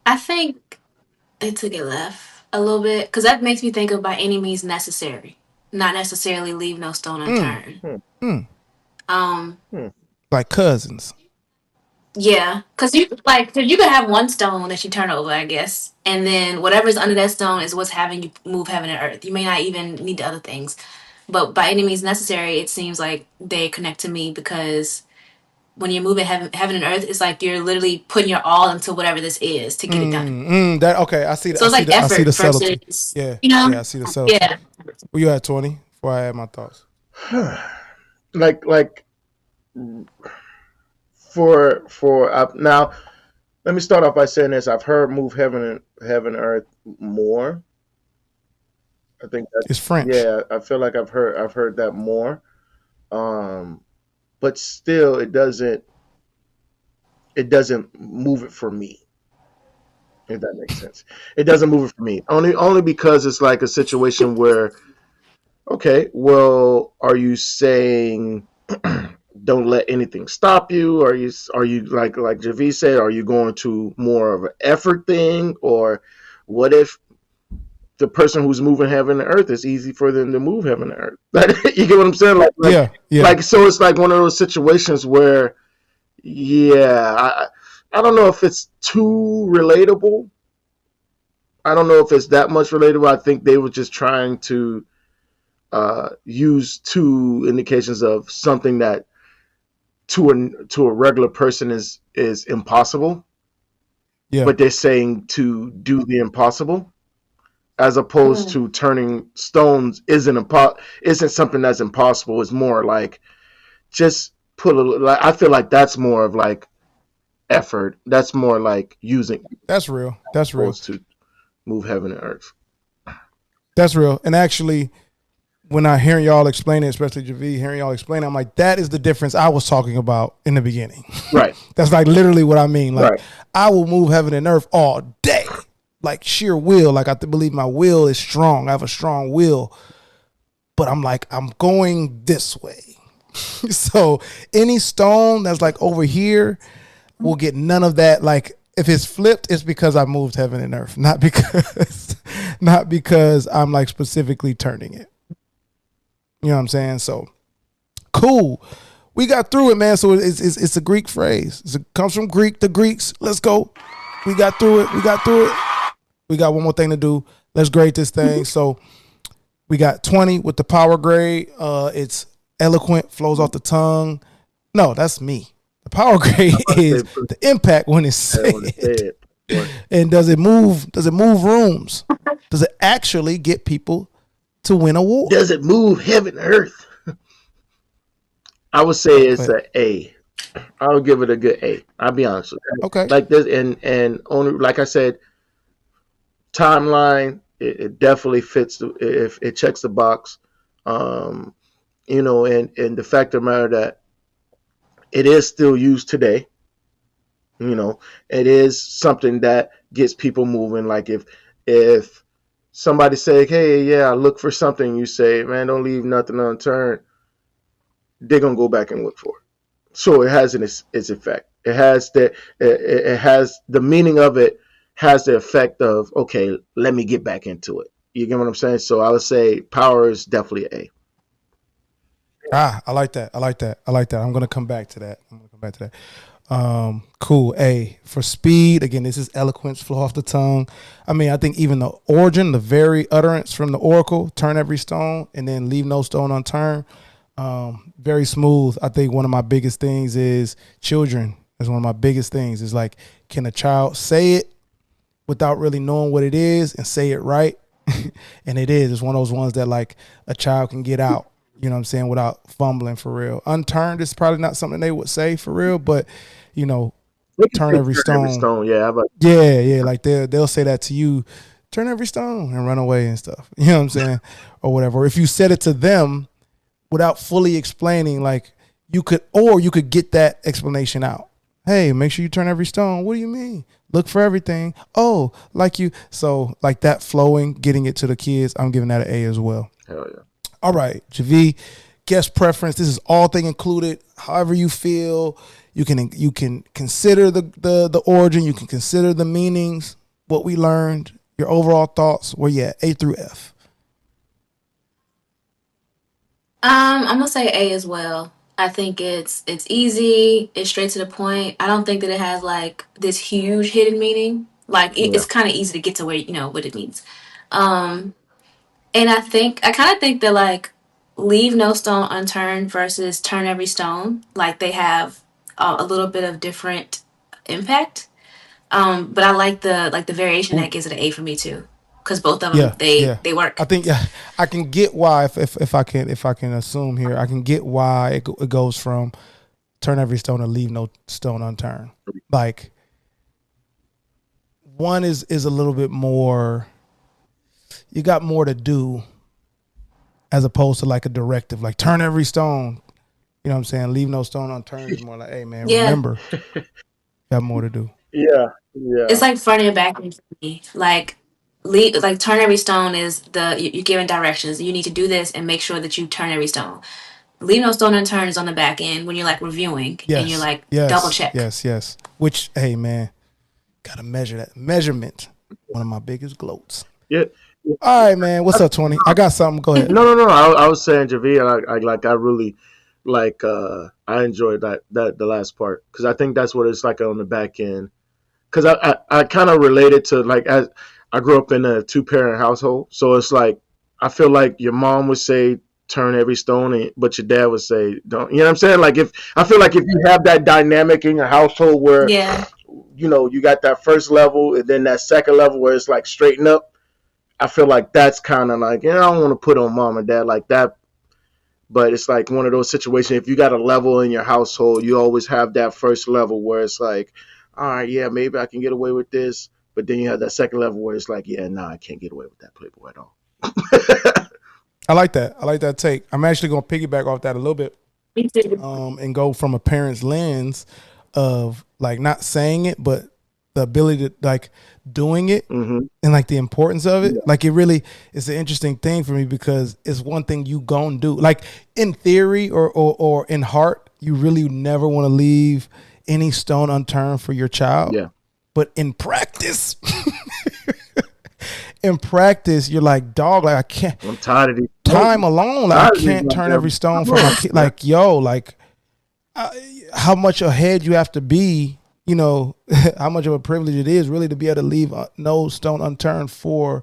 I think they took it left a little bit because that makes me think of by any means necessary, not necessarily leave no stone unturned. Like cousins. Yeah, because you can have one stone that you turn over, I guess, and then whatever's under that stone is what's having you move heaven and earth. You may not even need the other things, but by any means necessary, it seems like they connect to me because when you're moving heaven and earth, it's like you're literally putting your all into whatever this is to get it done. That okay. I see. So it's like I see the effort subtlety. versus, Yeah, you know, yeah. I see the subtlety. yeah. Where you at, 20? Before I add my thoughts. like for now, let me start off by saying this. I've heard "Move Heaven and Earth" more. I think that's It's French. Yeah, I feel like I've heard that more. But still, it doesn't move it for me. If that makes sense, it doesn't move it for me. Only because it's like a situation where, okay, well, are you saying don't let anything stop you? Are you like JaVe said? Are you going to more of an effort thing, or what if the person who's moving heaven and earth, is easy for them to move heaven and earth? You get what I'm saying? Yeah. Like, so it's like one of those situations where, yeah, I don't know if it's too relatable. I don't know if it's that much relatable. I think they were just trying to use two indications of something that to a regular person is impossible. Yeah. But they're saying to do the impossible, as opposed to turning stones isn't something that's impossible. It's more like just put I feel like that's more of like effort. That's more like using. That's real. That's real. To move heaven and earth. That's real. And actually, when I hear y'all explain it, especially JaVe, hearing y'all explain it, I'm like, that is the difference I was talking about in the beginning. Right. That's like literally what I mean. Like, right. I will move heaven and earth all day. Like sheer will. Like I believe my will is strong. I have a strong will. But I'm like, I'm going this way. So any stone that's like over here will get none of that. Like if it's flipped, it's because I moved heaven and earth, not because I'm like specifically turning it. You know what I'm saying? So cool. We got through it, man. So it's a Greek phrase. It comes from Greek, the Greeks. Let's go. We got through it. We got one more thing to do. Let's grade this thing. So we got 20 with the power grade. It's eloquent, flows off the tongue. No, that's me. The power grade is the impact when it's said. And does it move rooms? Does it actually get people to win a war? Does it move heaven and earth? I would say it's an A. I would give it a good A. I'll be honest with you. Okay. Like this, and only like I said, timeline. It definitely fits. If it checks the box, you know, and the fact of the matter that it is still used today. You know, it is something that gets people moving. Like if somebody say, "Hey, yeah, look for something," you say, "Man, don't leave nothing unturned." They're gonna go back and look for it. So it has its effect. It has the meaning of it has the effect of, okay, let me get back into it. You get what I'm saying? So I would say power is definitely an A. I like that. I'm gonna come back to that. Cool. A. For speed, again, this is eloquence, flow off the tongue. I mean, I think even the origin, the very utterance from the oracle, turn every stone and then leave no stone unturned. Very smooth. I think one of my biggest things is children. That's one of my biggest things is like, can a child say it without really knowing what it is and say it right? And it is. It's one of those ones that like a child can get out, you know what I'm saying, without fumbling for real. Unturned is probably not something they would say for real, but you know, turn every stone. Yeah. Yeah. Like they'll say that to you, turn every stone and run away and stuff. You know what I'm saying? Or whatever. Or if you said it to them without fully explaining, like you could get that explanation out. Hey, make sure you turn every stone. What do you mean? Look for everything. Oh, like you. So like that flowing, getting it to the kids, I'm giving that an A as well. Hell yeah. All right, JaVe, guest preference. This is all thing included. However you feel, you can consider the origin. You can consider the meanings, what we learned, your overall thoughts. Where you at? A through F. I'm gonna say A as well. I think it's easy. It's straight to the point. I don't think that it has like this huge hidden meaning. Like it's kind of easy to get to where you know what it means. And I kind of think that like leave no stone unturned versus turn every stone. Like they have a little bit of different impact. But I like the variation that gives it an A for me too, because both of them they work. I think I can get why if I can assume here, I can get why it goes from turn every stone and leave no stone unturned. Like one is a little bit more. You got more to do, as opposed to like a directive, like turn every stone. You know what I'm saying? Leave no stone unturned is more like, hey man, remember, got more to do. Yeah. It's like fronting and backing for me. Like turn every stone is you're giving directions. You need to do this and make sure that you turn every stone. Leave no stone unturned is on the back end when you're like reviewing and you're like double check. Yes. Which, hey man, gotta measure that. Measurement, one of my biggest gloats. Yeah. All right, man. What's up, 20? I got something. Go ahead. No. I was saying, JaVe, I really like. I enjoyed that the last part, because I think that's what it's like on the back end. Because I kind of related to, like, as I grew up in a 2-parent household, so it's like I feel like your mom would say turn every stone, but your dad would say don't. You know what I'm saying? Like, I feel like if you have that dynamic in your household where you got that first level and then that second level where it's like straighten up. I feel like that's kind of like, I don't want to put on mom and dad like that, but it's like one of those situations. If you got a level in your household, you always have that first level where it's like, all right, yeah, maybe I can get away with this, but then you have that second level where it's like, yeah, no, I can't get away with that Playboy at all. I like that. I like that take. I'm actually going to piggyback off that a little bit, and go from a parent's lens of like not saying it, but the ability to like doing it and like the importance of it. Like it really is an interesting thing for me, because it's one thing you gonna do. Like in theory or in heart, you really never want to leave any stone unturned for your child. Yeah. But in practice, you're like, dog, like I can't. I'm tired of these. Time alone, like I can't turn every stone for my kid. Like, yo, like how much ahead you have to be. You know, how much of a privilege it is really to be able to leave no stone unturned for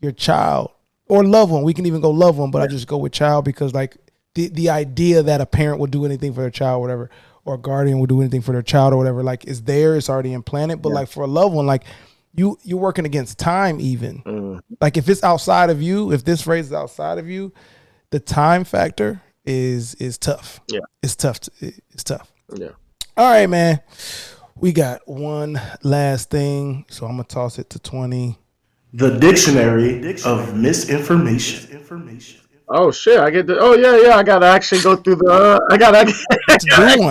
your child or loved one. We can even go loved one, but I just go with child, because like the idea that a parent would do anything for their child or whatever, or a guardian would do anything for their child or whatever, like is there, it's already implanted. But like for a loved one, like you're working against time even. Like if it's outside of you, if this phrase is outside of you, the time factor is tough. Yeah. It's tough. It's tough. Yeah. All right, man. We got one last thing, so I'm gonna toss it to 20. The Dictionary of Misinformation. Oh shit! I get the. Oh yeah. I gotta actually go through the. I gotta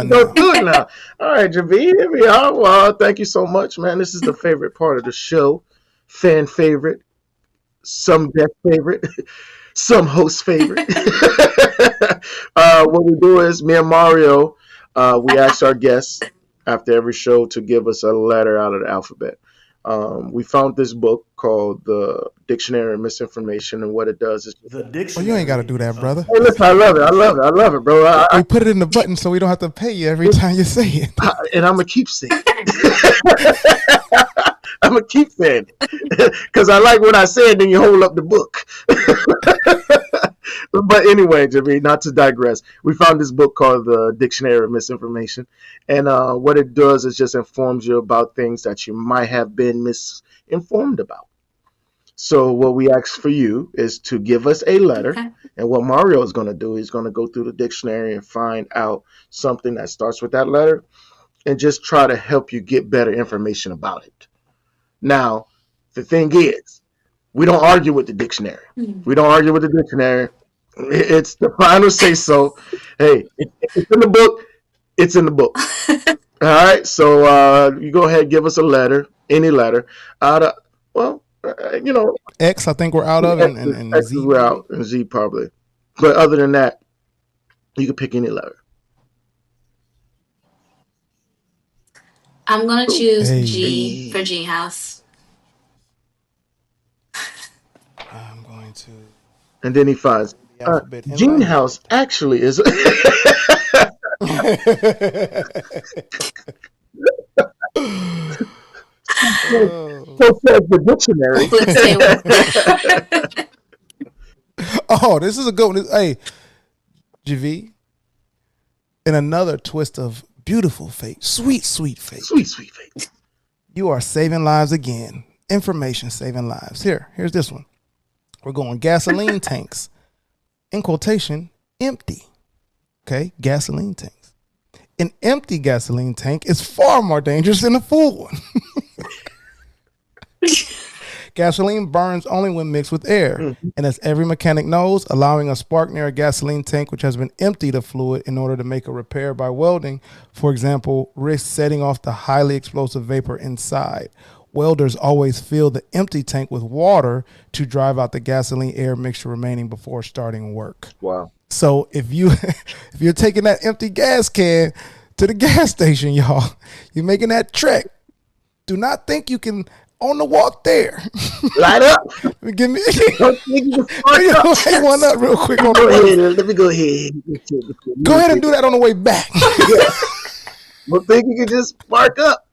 go through it now. All right, JaVe, here we are. Well, thank you so much, man. This is the favorite part of the show. Fan favorite, some guest favorite, some host favorite. What we do is me and Mario. We ask our guests after every show to give us a letter out of the alphabet. We found this book called The Dictionary of Misinformation, and what it does is... Well, you ain't got to do that, brother. Hey, listen, I love it, bro. We put it in the button so we don't have to pay you every time you say it. And I'm going to keep saying it. I'm going to keep saying it. Because I like what I said, then you hold up the book. But anyway, JaVe, not to digress, we found this book called The Dictionary of Misinformation. And what it does is just informs you about things that you might have been misinformed about. So what we ask for you is to give us a letter. Okay. And what Mario is going to do, he's going to go through the dictionary and find out something that starts with that letter and just try to help you get better information about it. Now, the thing is, we don't argue with the dictionary. We don't argue with the dictionary. It's the final say so. Hey, it's in the book. It's in the book. All right. So you go ahead, give us a letter, any letter. X, I think we're out of, and X Z. We're out, and Z probably. But other than that, you can pick any letter. I'm gonna choose G for GeneHouse. I'm going to. And then he finds GeneHouse actually is. So says the dictionary. Oh, this is a good one. Hey, JaVe, in another twist of beautiful fate. Sweet, sweet fate. Sweet, sweet fate. You are saving lives again. Information saving lives. Here's this one. We're going gasoline tanks. In quotation, empty. Okay, gasoline tanks. An empty gasoline tank is far more dangerous than a full one. Gasoline burns only when mixed with air. And as every mechanic knows, allowing a spark near a gasoline tank which has been emptied of fluid in order to make a repair by welding, for example, risks setting off the highly explosive vapor inside. Welders always fill the empty tank with water to drive out the gasoline air mixture remaining before starting work. Wow. So if you're taking that empty gas can to the gas station, y'all, you're making that trek. Do not think you can on the walk there. Light up. Give me one up real quick. On Go ahead. Let me go ahead. Go ahead and do that on the way back. Don't think you can just spark up.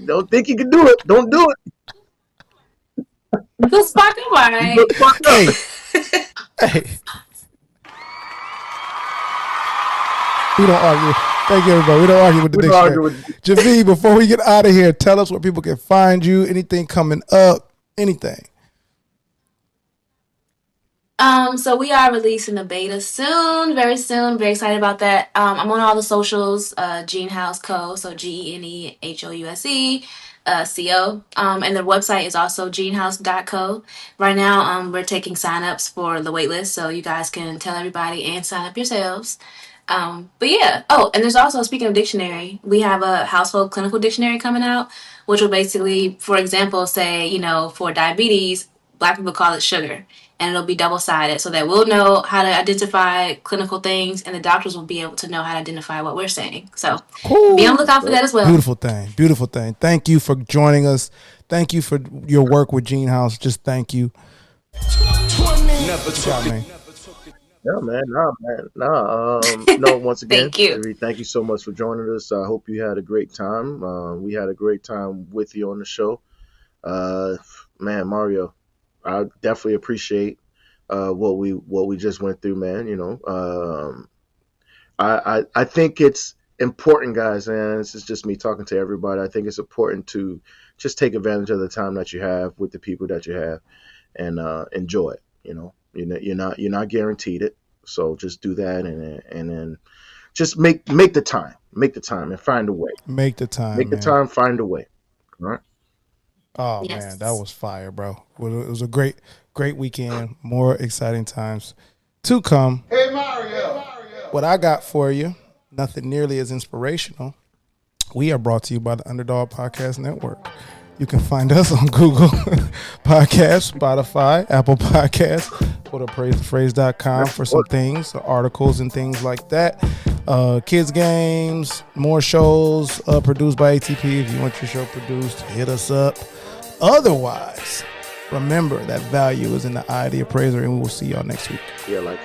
Don't think you can do it. Don't do it. Just spark up, all right. Hey. We don't argue. Thank you, everybody. We don't argue with the dictionary. JaVe, before we get out of here, tell us where people can find you. Anything coming up? Anything? So we are releasing a beta soon, very soon. Very excited about that. I'm on all the socials, GeneHouse Co. So GeneHouse CO. And the website is also genehouse.co. Right now, we're taking signups for the waitlist, so you guys can tell everybody and sign up yourselves. But yeah. Oh, and there's also, speaking of dictionary, we have a household clinical dictionary coming out, which will basically, for example, say, for diabetes, Black people call it sugar, and it'll be double-sided so that we'll know how to identify clinical things, and the doctors will be able to know how to identify what we're saying. So be on the lookout for that as well. Beautiful thing. Thank you for joining us. Thank you for your work with GeneHouse. Just thank you. Yeah, man. Once again, thank you so much for joining us. I hope you had a great time. We had a great time with you on the show. Man, Mario, I definitely appreciate what we just went through, man. I think it's important, guys, and this is just me talking to everybody. I think it's important to just take advantage of the time that you have with the people that you have and enjoy it. You're not guaranteed it, so just do that and then just make the time and find a way. Make the time, find a way. All right. Oh yes. Man, that was fire, bro. It was a great weekend. More exciting times to come. Hey Mario. What I got for you, nothing nearly as inspirational. We are brought to you by the Underdog Podcast Network. You can find us on Google Podcasts, Spotify, Apple Podcasts, go to AppaiseThePhrase.com for some things, articles and things like that. Kids games, more shows produced by ATP. If you want your show produced, hit us up. Otherwise, remember that value is in the eye of the appraiser, and we will see y'all next week. Yeah, like.